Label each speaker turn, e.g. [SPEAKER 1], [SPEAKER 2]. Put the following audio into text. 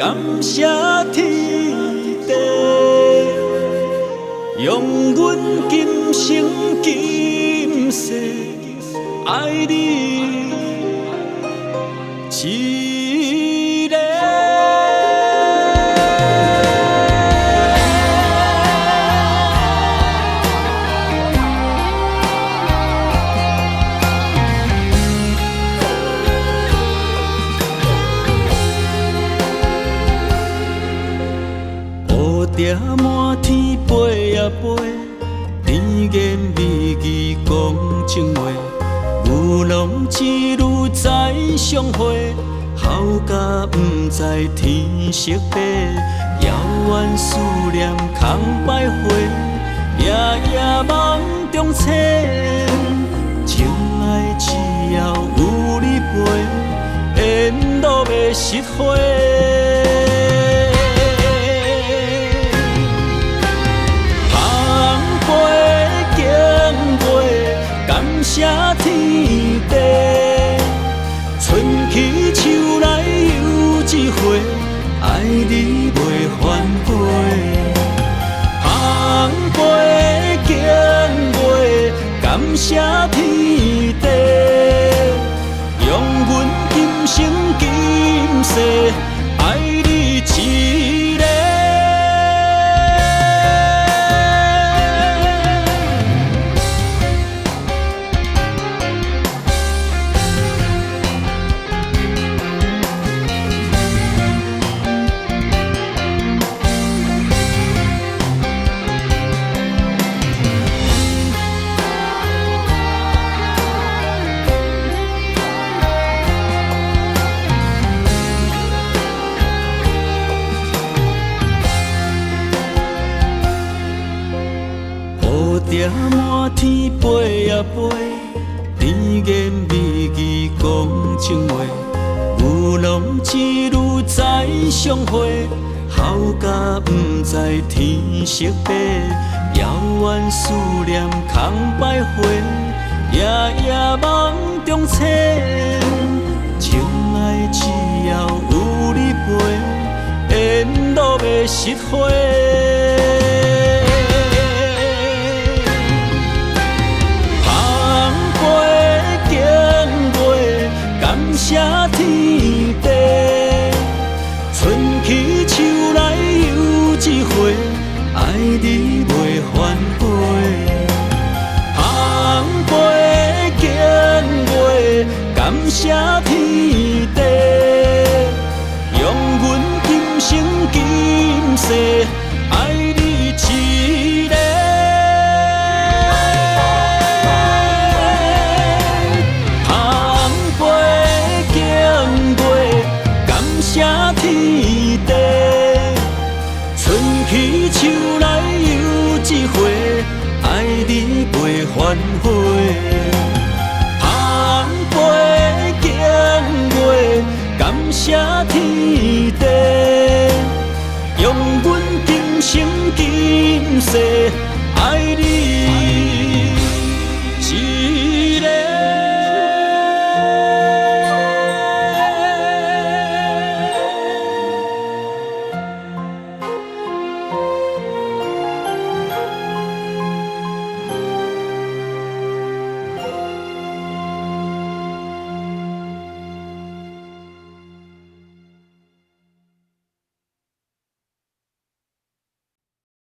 [SPEAKER 1] 感谢天地，用阮今生今世爱你一个。乌蝶满天飞啊飞，甜言蜜语讲情话，牛郎织女再相会，好甲不知天色白，遥远思念空摆花，夜夜梦中醒，情爱只要有你陪，缘路袂失火。感谢天地，春去秋来又一回，爱你袂反悔。红梅景月，感谢天地，用阮今生今世爱你一个。乌蝶满天飞啊飞，甜言蜜语讲情话，牛郎织女再相会，好甲不知天色白，遥远思念空摆花，夜夜梦中醒，情爱只要有你陪，缘路袂失火。感谢天地，春去秋来又一回，爱你袂反悔。红梅景月，感谢天地，用阮今生今世爱你一个。感谢天地，春去秋来又一回，爱你袂反悔。红梅景月，感谢天地，用阮今生今世。